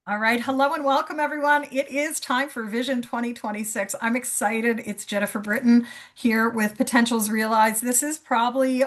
All right. Hello and welcome, everyone. It is time for Vision 2026. I'm excited. It's Jennifer Britton here with Potentials Realized. This is probably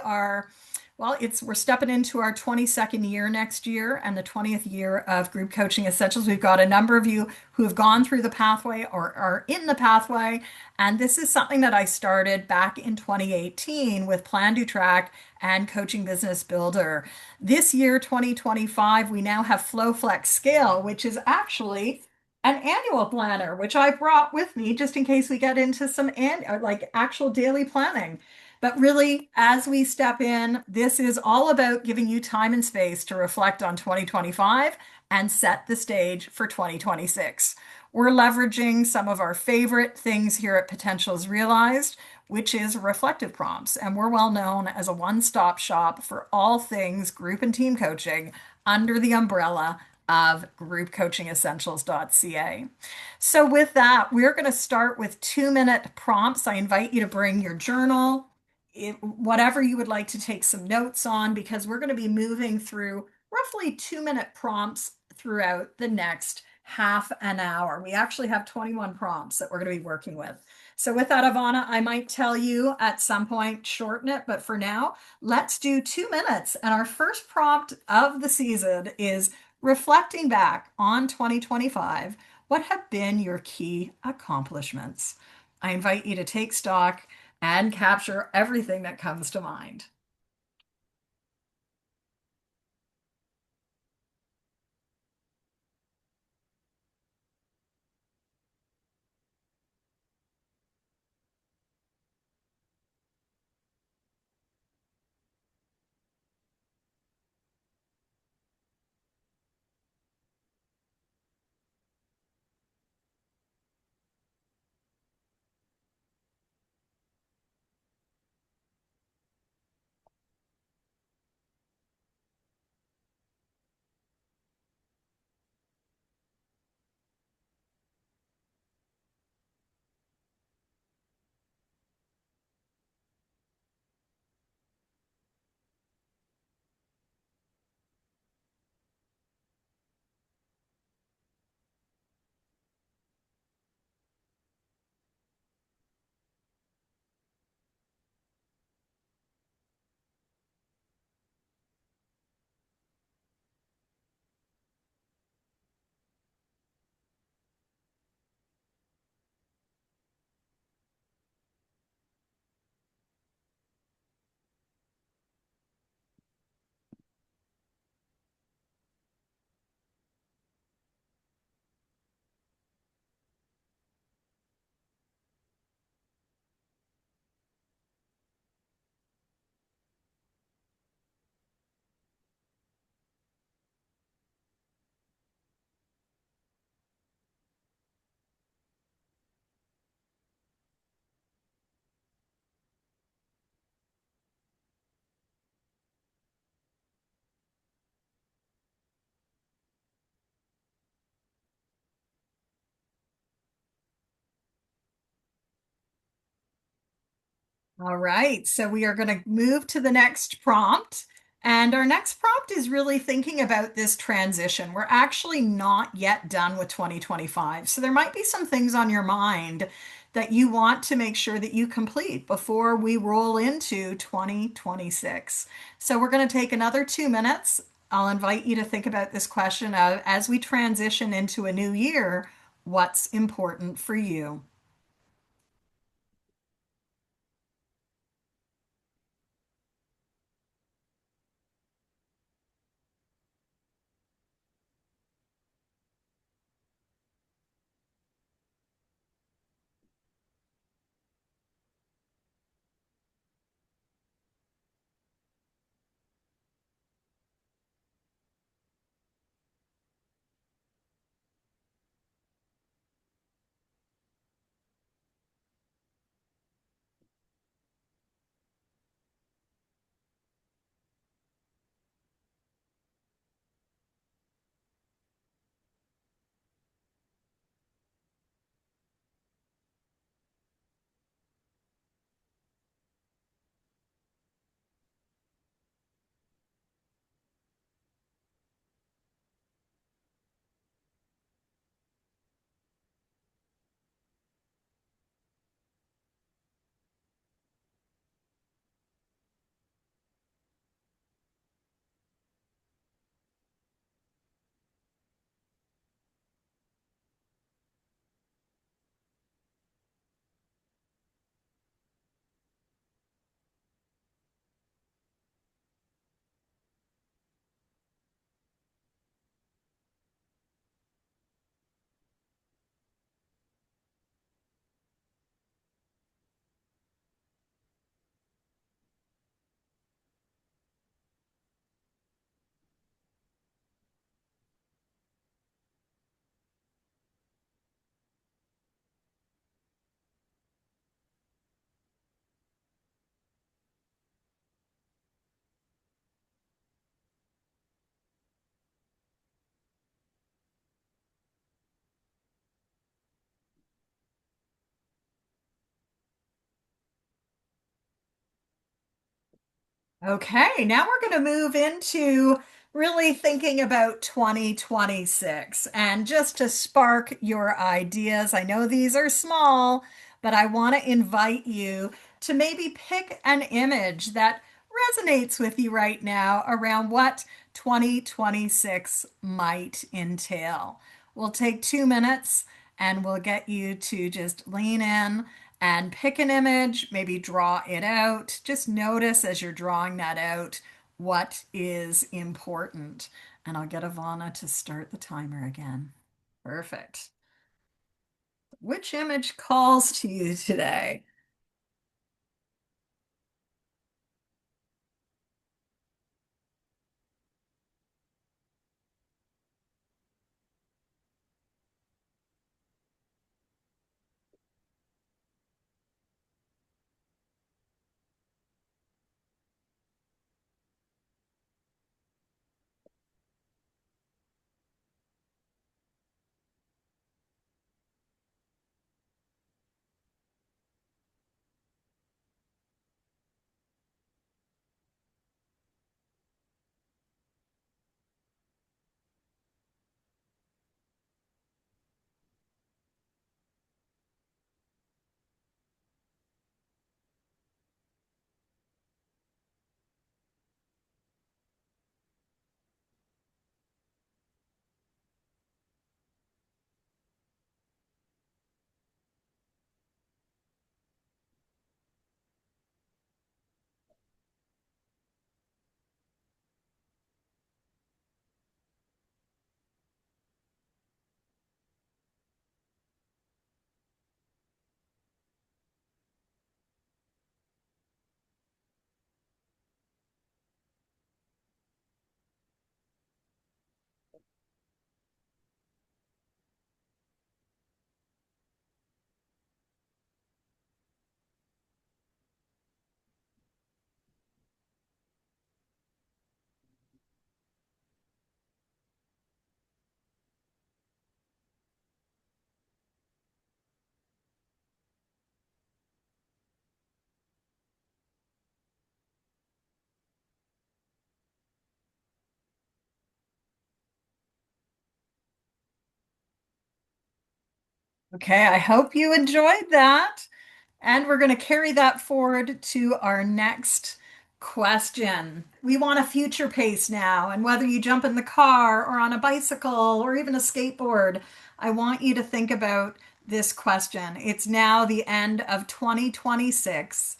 we're stepping into our 22nd year next year and the 20th year of Group Coaching Essentials. We've got a number of you who have gone through the pathway or are in the pathway. And this is something that I started back in 2018 with Plan to Track and Coaching Business Builder. This year, 2025, we now have FlowFlex Scale, which is actually an annual planner, which I brought with me just in case we get into some like actual daily planning. But really, as we step in, this is all about giving you time and space to reflect on 2025 and set the stage for 2026. We're leveraging some of our favorite things here at Potentials Realized, which is reflective prompts. And we're well known as a one-stop shop for all things group and team coaching under the umbrella of groupcoachingessentials.ca. So with that, we're going to start with 2-minute prompts. I invite you to bring your journal, whatever you would like to take some notes on, because we're going to be moving through roughly 2-minute prompts throughout the next half an hour. We actually have 21 prompts that we're going to be working with. So with that, Ivana, I might tell you at some point, shorten it, but for now, let's do 2 minutes. And our first prompt of the season is reflecting back on 2025. What have been your key accomplishments? I invite you to take stock and capture everything that comes to mind. All right, so we are going to move to the next prompt. And our next prompt is really thinking about this transition. We're actually not yet done with 2025. So there might be some things on your mind that you want to make sure that you complete before we roll into 2026. So we're going to take another 2 minutes. I'll invite you to think about this question of, as we transition into a new year, what's important for you? Okay, now we're going to move into really thinking about 2026. And just to spark your ideas, I know these are small, but I want to invite you to maybe pick an image that resonates with you right now around what 2026 might entail. We'll take 2 minutes and we'll get you to just lean in and pick an image, maybe draw it out. Just notice as you're drawing that out what is important. And I'll get Ivana to start the timer again. Perfect. Which image calls to you today? Okay, I hope you enjoyed that. And we're going to carry that forward to our next question. We want a future pace now. And whether you jump in the car or on a bicycle or even a skateboard, I want you to think about this question. It's now the end of 2026,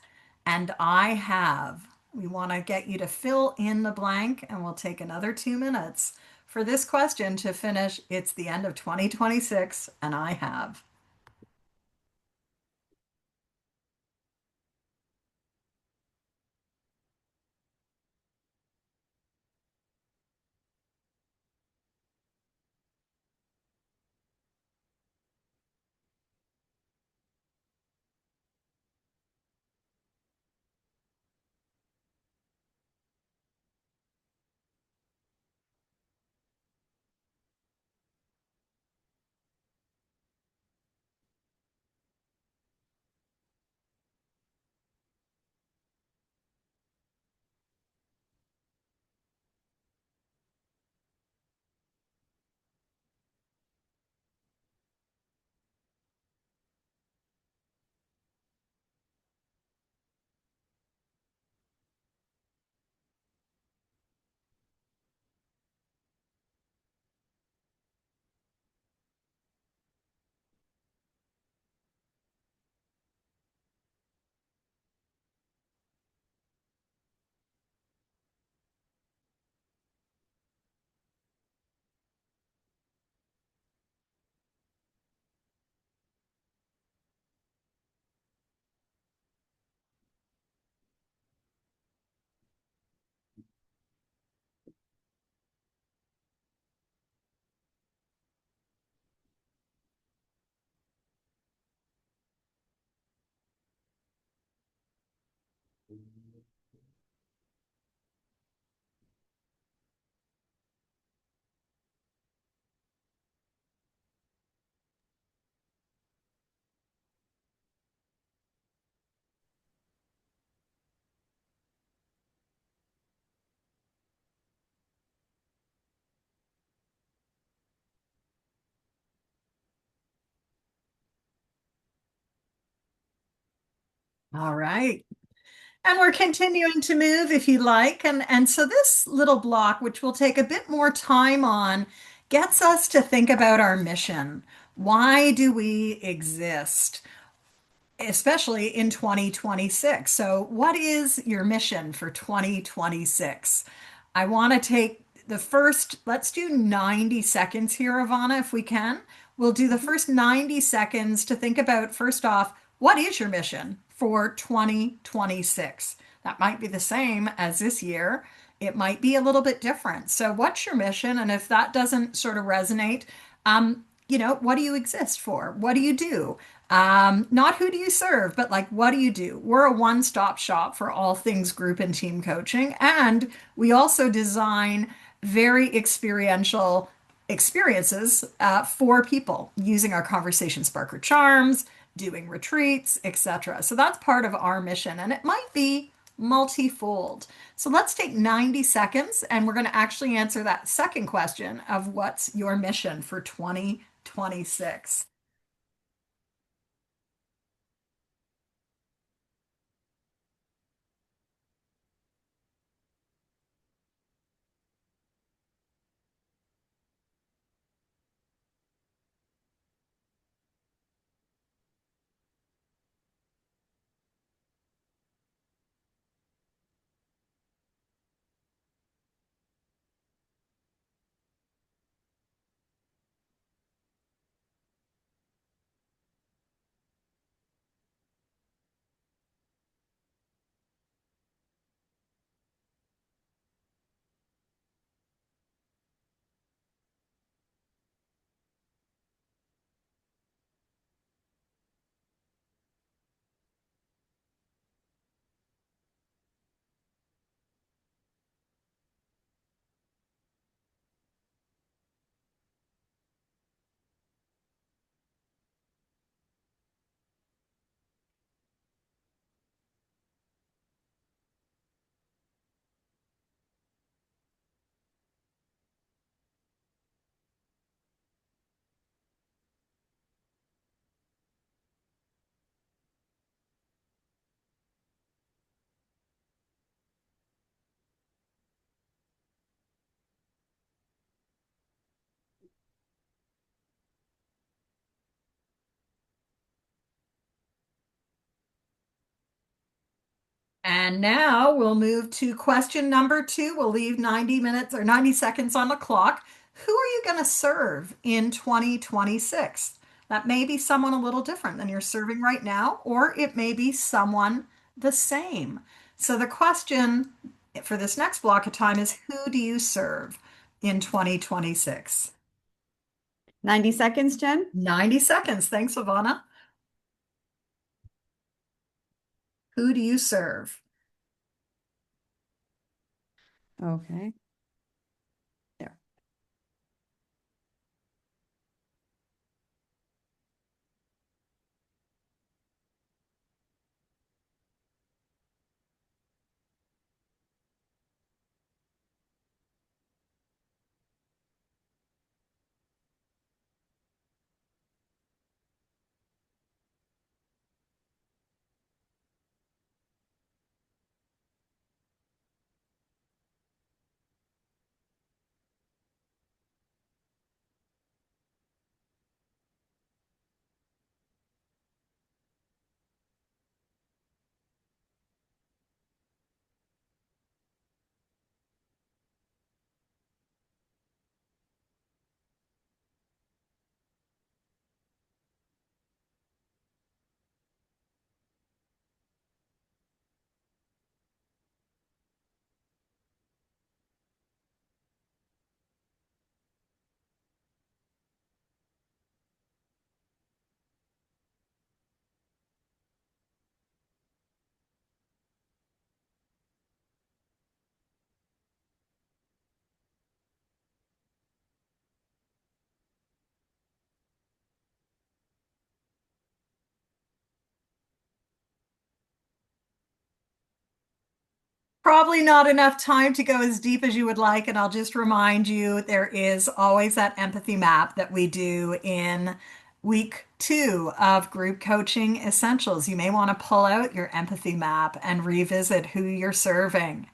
and I have. We want to get you to fill in the blank, and we'll take another 2 minutes for this question to finish. It's the end of 2026, and I have. All right. And we're continuing to move if you like. And so this little block, which will take a bit more time on, gets us to think about our mission. Why do we exist? Especially in 2026. So, what is your mission for 2026? I want to take the first, let's do 90 seconds here, Ivana, if we can. We'll do the Mhm. first 90 seconds to think about, first off, what is your mission for 2026? That might be the same as this year. It might be a little bit different. So, what's your mission? And if that doesn't sort of resonate, what do you exist for? What do you do? Not who do you serve, but like, what do you do? We're a one-stop shop for all things group and team coaching. And we also design very experiential experiences for people using our conversation sparker charms, doing retreats, etc. So that's part of our mission. And it might be multifold. So let's take 90 seconds and we're going to actually answer that second question of what's your mission for 2026. And now we'll move to question number two. We'll leave 90 minutes or 90 seconds on the clock. Who are you going to serve in 2026? That may be someone a little different than you're serving right now, or it may be someone the same. So the question for this next block of time is who do you serve in 2026? 90 seconds, Jen? 90 seconds. Thanks, Ivana. Who do you serve? Okay. There. Probably not enough time to go as deep as you would like, and I'll just remind you there is always that empathy map that we do in Week 2 of Group Coaching Essentials. You may want to pull out your empathy map and revisit who you're serving.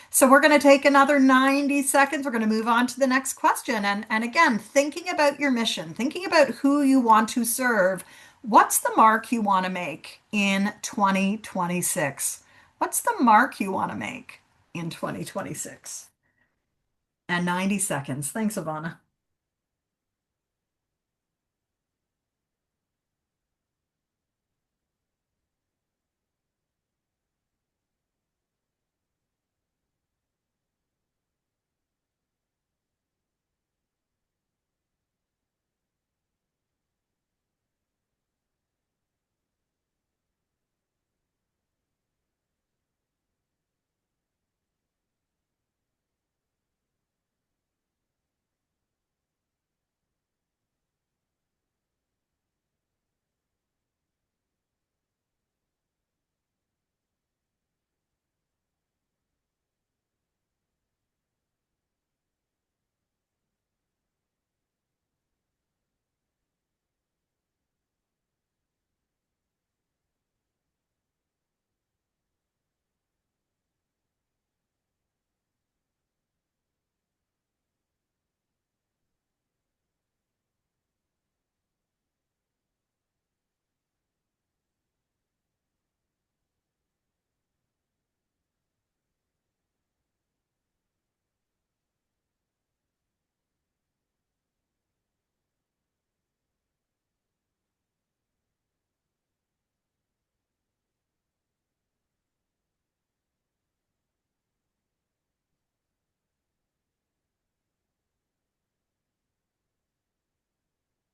So we're going to take another 90 seconds. We're going to move on to the next question. And again, thinking about your mission, thinking about who you want to serve, what's the mark you want to make in 2026? What's the mark you want to make in 2026? And 90 seconds. Thanks, Ivana.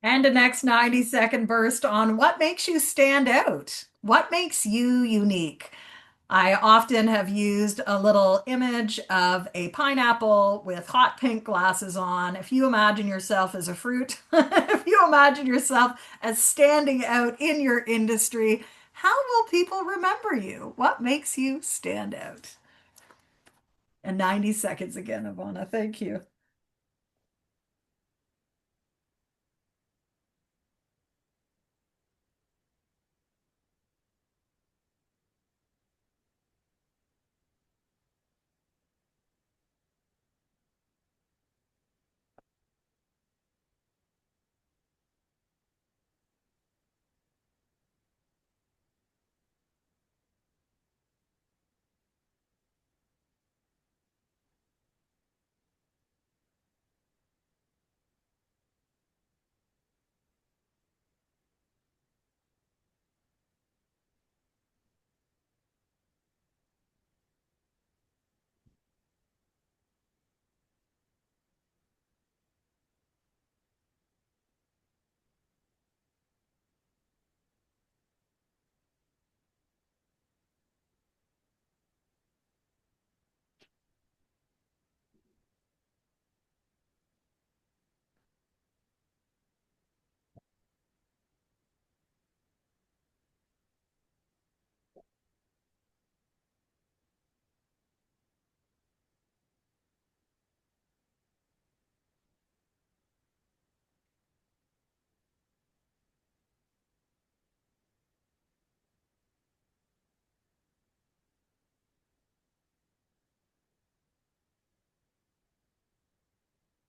And a next 90-second burst on what makes you stand out. What makes you unique? I often have used a little image of a pineapple with hot pink glasses on. If you imagine yourself as a fruit, if you imagine yourself as standing out in your industry, how will people remember you? What makes you stand out? And 90 seconds again, Ivana. Thank you.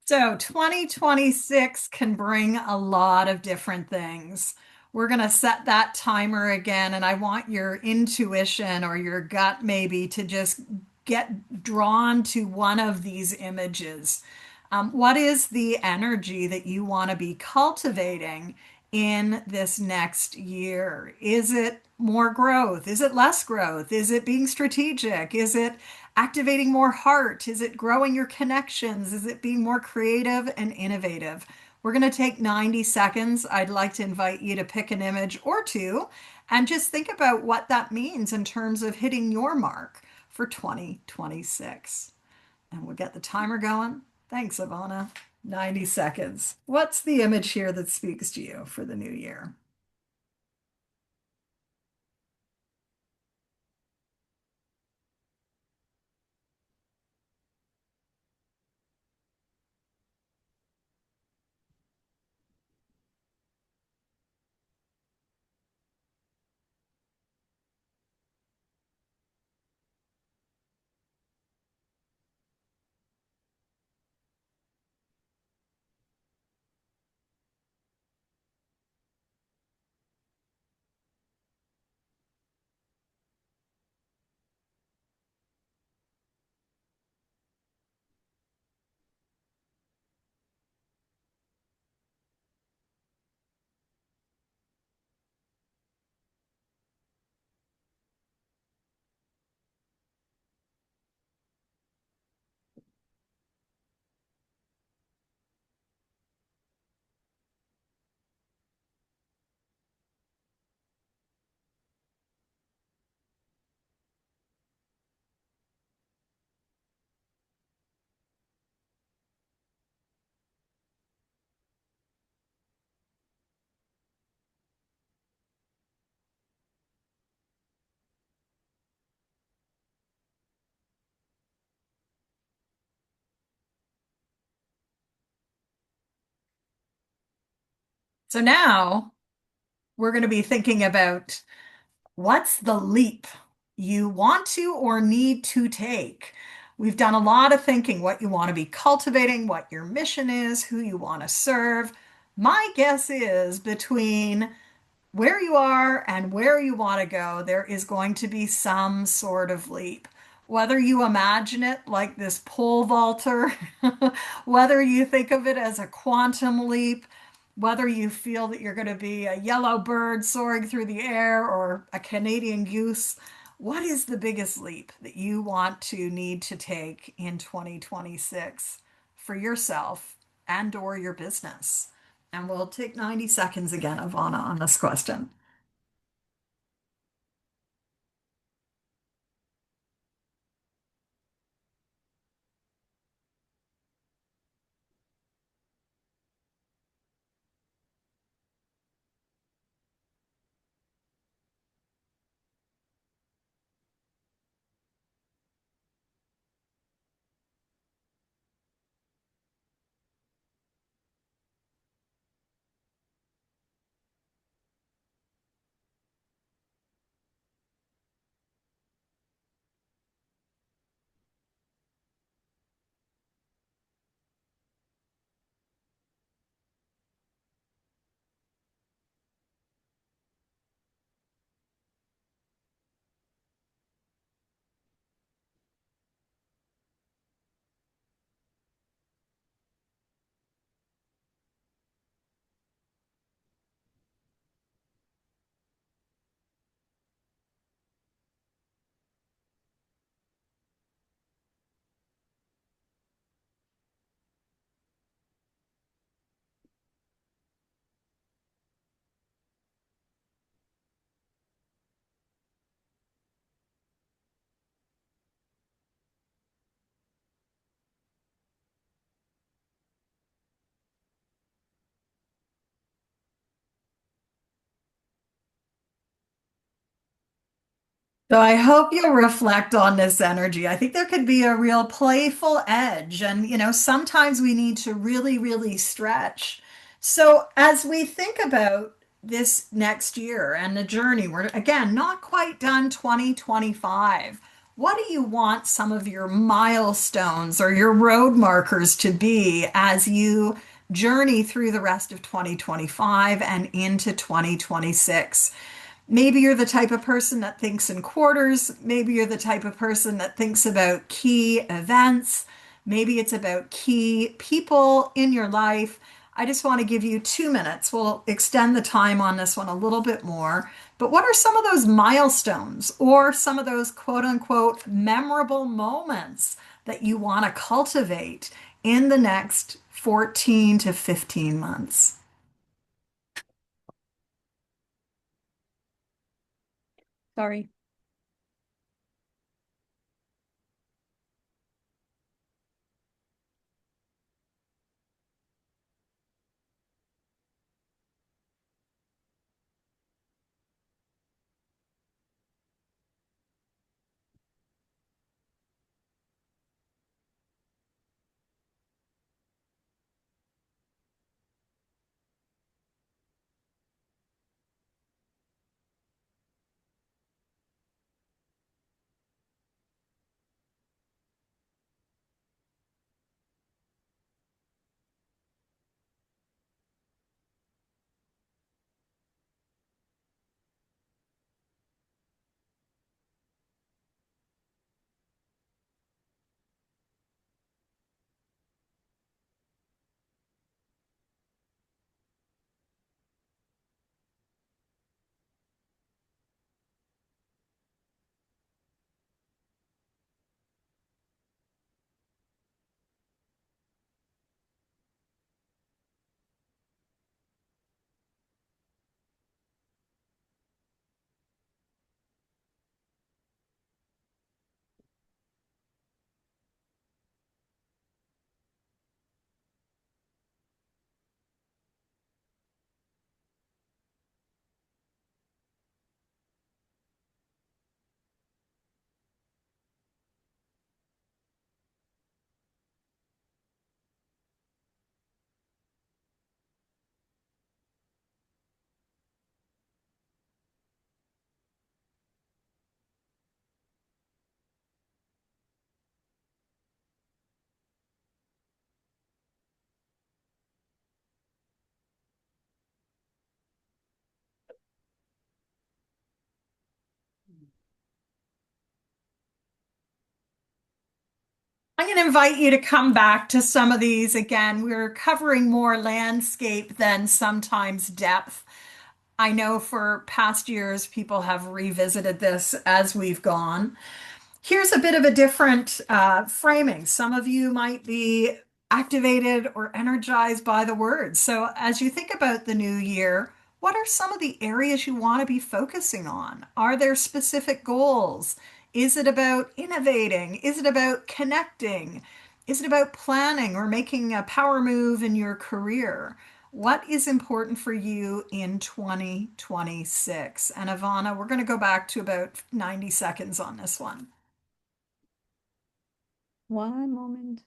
So 2026 can bring a lot of different things. We're going to set that timer again, and I want your intuition or your gut maybe to just get drawn to one of these images. What is the energy that you want to be cultivating in this next year? Is it more growth? Is it less growth? Is it being strategic? Is it activating more heart? Is it growing your connections? Is it being more creative and innovative? We're going to take 90 seconds. I'd like to invite you to pick an image or two and just think about what that means in terms of hitting your mark for 2026. And we'll get the timer going. Thanks, Ivana. 90 seconds. What's the image here that speaks to you for the new year? So now we're going to be thinking about what's the leap you want to or need to take. We've done a lot of thinking what you want to be cultivating, what your mission is, who you want to serve. My guess is between where you are and where you want to go, there is going to be some sort of leap. Whether you imagine it like this pole vaulter, whether you think of it as a quantum leap, whether you feel that you're going to be a yellow bird soaring through the air or a Canadian goose, what is the biggest leap that you want to need to take in 2026 for yourself and or your business? And we'll take 90 seconds again, Ivana, on this question. So I hope you'll reflect on this energy. I think there could be a real playful edge. And, sometimes we need to really, really stretch. So as we think about this next year and the journey, we're again not quite done 2025. What do you want some of your milestones or your road markers to be as you journey through the rest of 2025 and into 2026? Maybe you're the type of person that thinks in quarters. Maybe you're the type of person that thinks about key events. Maybe it's about key people in your life. I just want to give you 2 minutes. We'll extend the time on this one a little bit more. But what are some of those milestones or some of those quote unquote memorable moments that you want to cultivate in the next 14 to 15 months? Sorry. I'm going to invite you to come back to some of these again. We're covering more landscape than sometimes depth. I know for past years, people have revisited this as we've gone. Here's a bit of a different framing. Some of you might be activated or energized by the words. So, as you think about the new year, what are some of the areas you want to be focusing on? Are there specific goals? Is it about innovating? Is it about connecting? Is it about planning or making a power move in your career? What is important for you in 2026? And Ivana, we're going to go back to about 90 seconds on this one. One moment.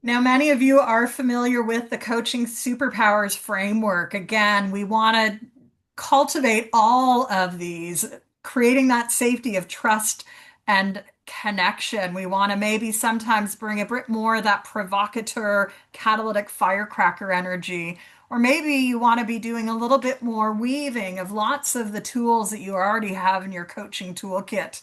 Now, many of you are familiar with the Coaching Superpowers framework. Again, we want to cultivate all of these, creating that safety of trust and connection. We want to maybe sometimes bring a bit more of that provocateur, catalytic firecracker energy. Or maybe you want to be doing a little bit more weaving of lots of the tools that you already have in your coaching toolkit.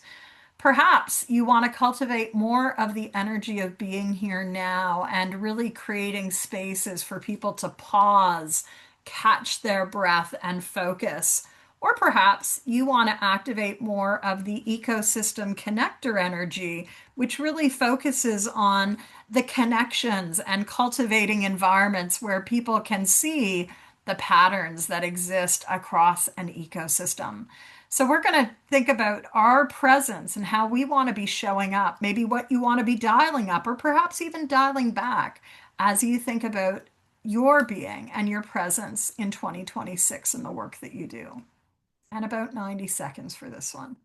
Perhaps you want to cultivate more of the energy of being here now and really creating spaces for people to pause, catch their breath, and focus. Or perhaps you want to activate more of the ecosystem connector energy, which really focuses on the connections and cultivating environments where people can see the patterns that exist across an ecosystem. So we're going to think about our presence and how we want to be showing up, maybe what you want to be dialing up, or perhaps even dialing back as you think about your being and your presence in 2026 and the work that you do. And about 90 seconds for this one.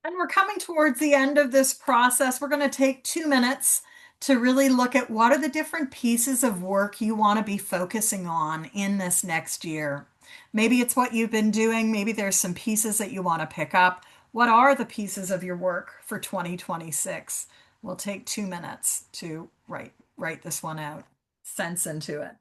And we're coming towards the end of this process. We're going to take 2 minutes to really look at what are the different pieces of work you want to be focusing on in this next year. Maybe it's what you've been doing. Maybe there's some pieces that you want to pick up. What are the pieces of your work for 2026? We'll take 2 minutes to write this one out, sense into it.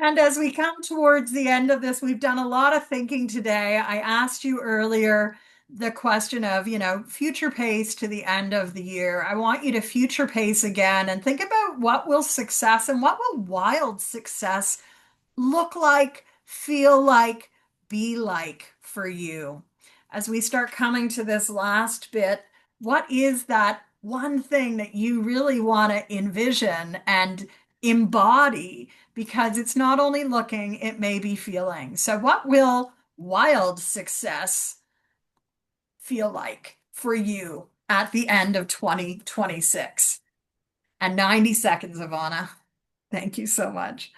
And as we come towards the end of this, we've done a lot of thinking today. I asked you earlier the question of, future pace to the end of the year. I want you to future pace again and think about what will success and what will wild success look like, feel like, be like for you. As we start coming to this last bit, what is that one thing that you really want to envision and embody? Because it's not only looking, it may be feeling. So, what will wild success feel like for you at the end of 2026? And 90 seconds, Ivana. Thank you so much.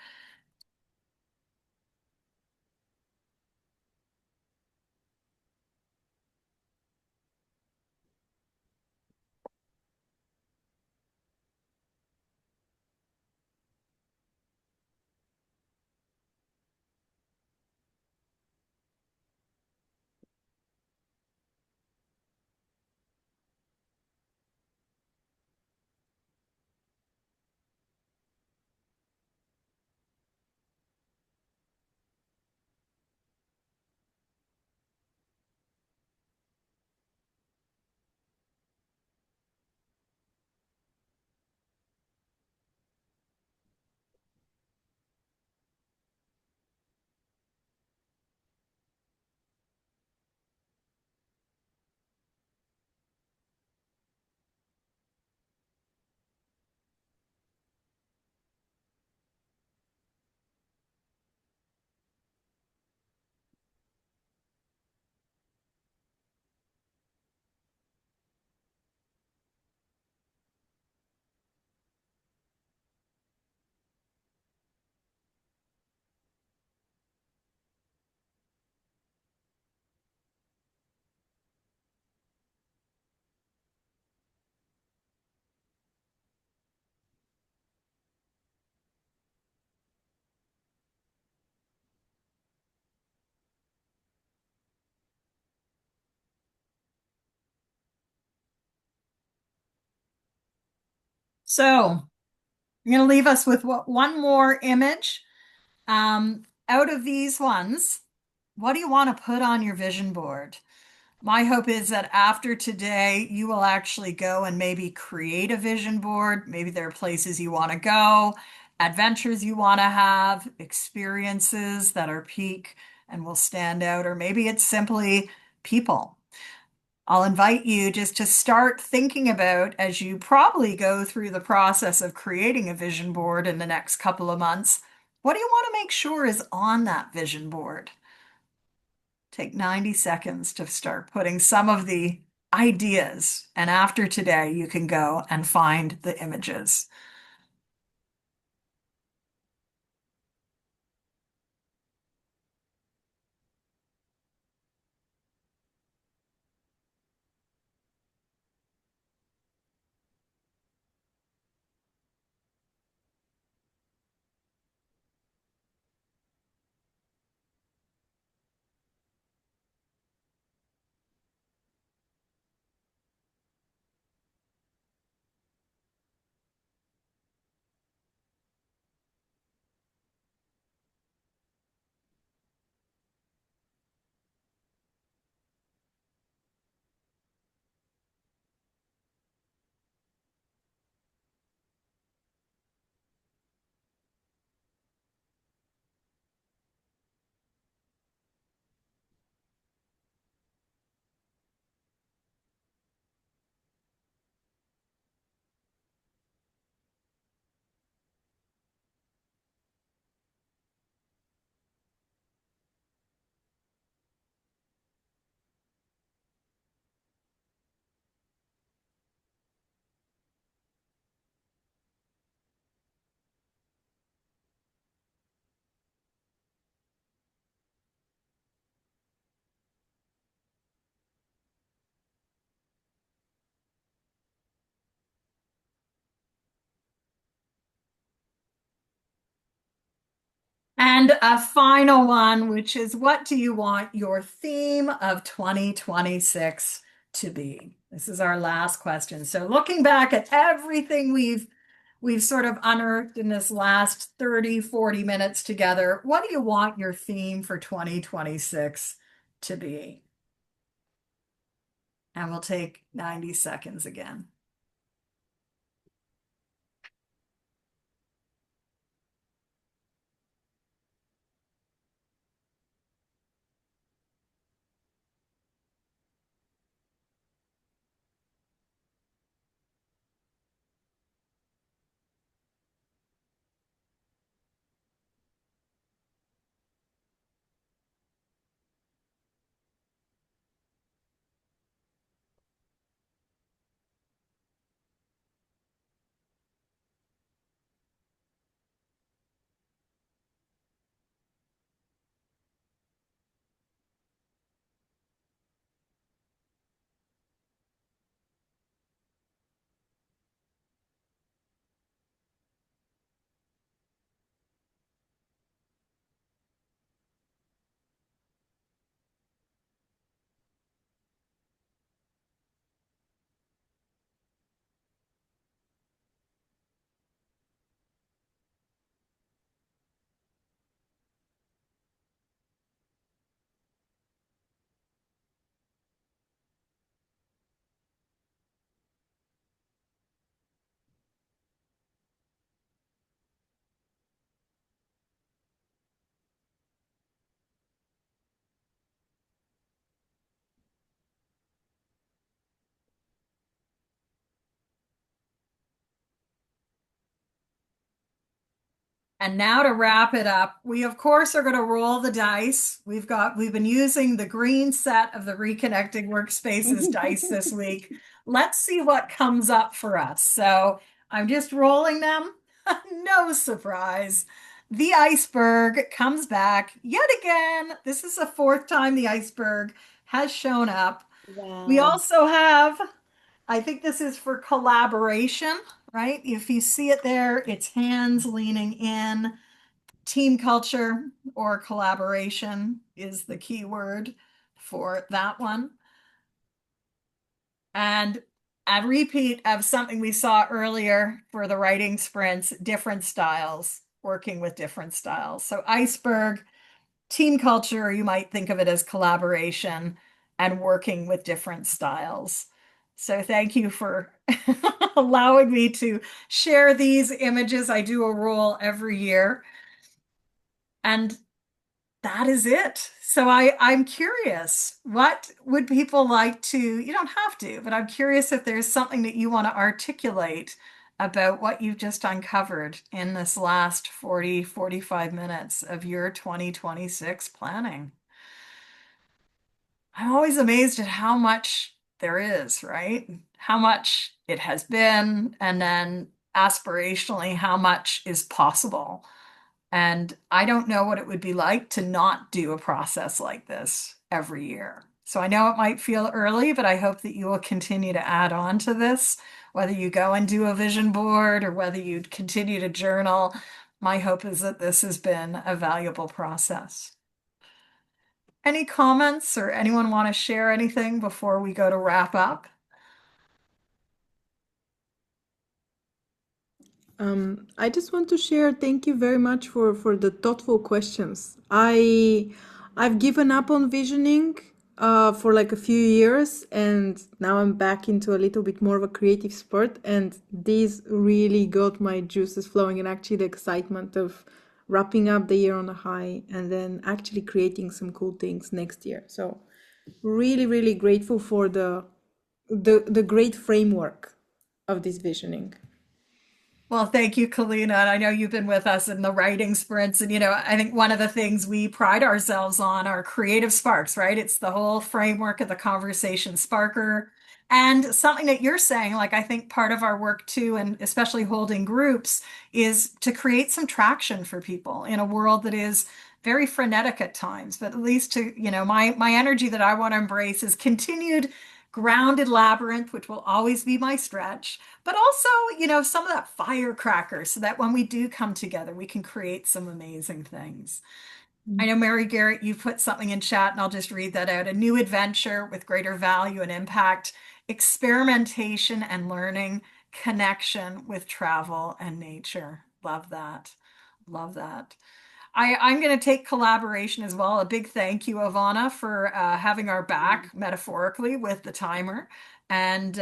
So, I'm going to leave us with one more image. Out of these ones, what do you want to put on your vision board? My hope is that after today, you will actually go and maybe create a vision board. Maybe there are places you want to go, adventures you want to have, experiences that are peak and will stand out, or maybe it's simply people. I'll invite you just to start thinking about as you probably go through the process of creating a vision board in the next couple of months. What do you want to make sure is on that vision board? Take 90 seconds to start putting some of the ideas, and after today, you can go and find the images. And a final one, which is what do you want your theme of 2026 to be? This is our last question. So looking back at everything we've sort of unearthed in this last 30, 40 minutes together, what do you want your theme for 2026 to be? And we'll take 90 seconds again. And now to wrap it up, we of course are going to roll the dice. We've been using the green set of the Reconnecting Workspaces dice this week. Let's see what comes up for us. So I'm just rolling them. No surprise. The iceberg comes back yet again. This is the fourth time the iceberg has shown up. We Wow. also have, I think this is for collaboration, right? If you see it there, it's hands leaning in. Team culture or collaboration is the key word for that one. And a repeat of something we saw earlier for the writing sprints, different styles, working with different styles. So iceberg, team culture, you might think of it as collaboration. and working with different styles. So thank you for allowing me to share these images. I do a roll every year, and that is it. So I'm curious, what would people like to, you don't have to, but I'm curious if there's something that you want to articulate about what you've just uncovered in this last 45 minutes of your 2026 planning. I'm always amazed at how much there is, right? How much it has been, and then aspirationally, how much is possible. And I don't know what it would be like to not do a process like this every year. So I know it might feel early, but I hope that you will continue to add on to this, whether you go and do a vision board or whether you continue to journal. My hope is that this has been a valuable process. Any comments or anyone want to share anything before we go to wrap up? I just want to share. Thank you very much for the thoughtful questions. I've given up on visioning for like a few years, and now I'm back into a little bit more of a creative spurt. And these really got my juices flowing, and actually the excitement of wrapping up the year on a high, and then actually creating some cool things next year. So really, really grateful for the great framework of this visioning. Well, thank you, Kalina. And I know you've been with us in the writing sprints. And, I think one of the things we pride ourselves on are creative sparks, right? It's the whole framework of the conversation sparker. And something that you're saying, like I think part of our work too, and especially holding groups, is to create some traction for people in a world that is very frenetic at times. But at least my energy that I want to embrace is continued grounded labyrinth, which will always be my stretch, but also, some of that firecracker so that when we do come together, we can create some amazing things. I know, Mary Garrett, you put something in chat, and I'll just read that out. A new adventure with greater value and impact, experimentation and learning, connection with travel and nature. Love that. Love that. I'm going to take collaboration as well. A big thank you, Ivana, for having our back metaphorically with the timer. And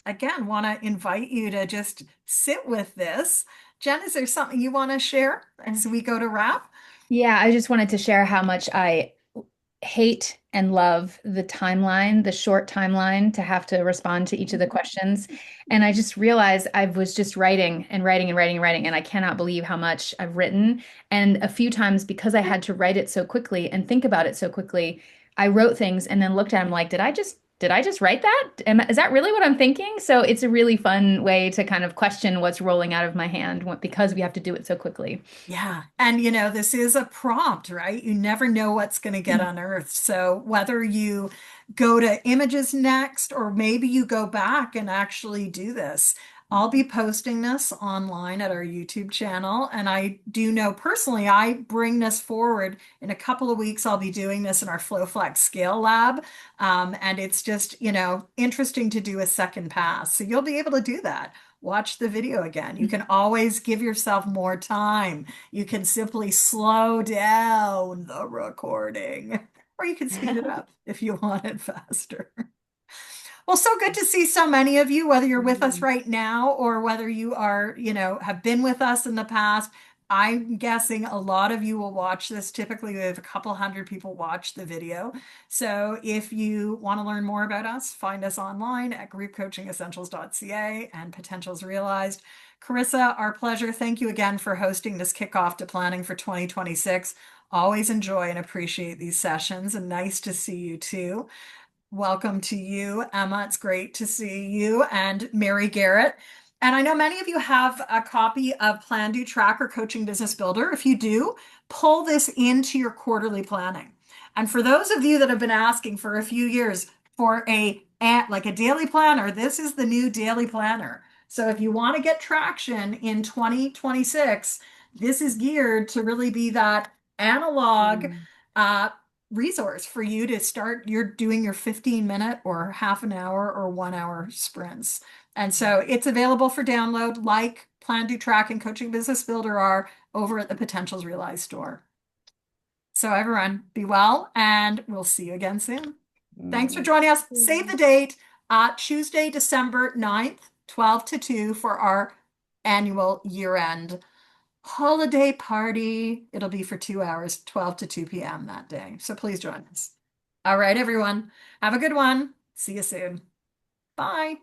again, want to invite you to just sit with this. Jen, is there something you want to share as we go to wrap? Yeah, I just wanted to share how much I hate and love the timeline, the short timeline to have to respond to each of the questions. And I just realized I was just writing and writing and writing and writing, and I cannot believe how much I've written. And a few times, because I had to write it so quickly and think about it so quickly, I wrote things and then looked at them like, did I just write that? Is that really what I'm thinking? So it's a really fun way to kind of question what's rolling out of my hand because we have to do it so quickly. Yeah. And this is a prompt, right? You never know what's going to get unearthed. So whether you go to images next, or maybe you go back and actually do this, I'll be posting this online at our YouTube channel. And I do know personally, I bring this forward in a couple of weeks. I'll be doing this in our FlowFlex Scale Lab. And it's just, interesting to do a second pass. So you'll be able to do that. Watch the video again. You can always give yourself more time. You can simply slow down the recording, or you can speed it up if you want it faster. Well, so good to see so many of you, whether you're with us right now or whether you are, have been with us in the past. I'm guessing a lot of you will watch this. Typically, we have a couple hundred people watch the video. So if you want to learn more about us, find us online at groupcoachingessentials.ca and Potentials Realized. Carissa, our pleasure. Thank you again for hosting this kickoff to planning for 2026. Always enjoy and appreciate these sessions, and nice to see you too. Welcome to you, Emma. It's great to see you, and Mary Garrett. And I know many of you have a copy of Plan, Do, Track, or Coaching Business Builder. If you do, pull this into your quarterly planning. And for those of you that have been asking for a few years for like a daily planner, this is the new daily planner. So if you want to get traction in 2026, this is geared to really be that analog uh, resource for you to start. You're doing your 15-minute or half an hour or 1 hour sprints. And so it's available for download, like Plan, Do, Track, and Coaching Business Builder are over at the Potentials Realized store. So everyone, be well, and we'll see you again soon. Thanks for joining us. Save the date, Tuesday, December 9th, 12 to 2 for our annual year-end holiday party. It'll be for 2 hours, 12 to 2 p.m. that day. So please join us. All right, everyone. Have a good one. See you soon. Bye.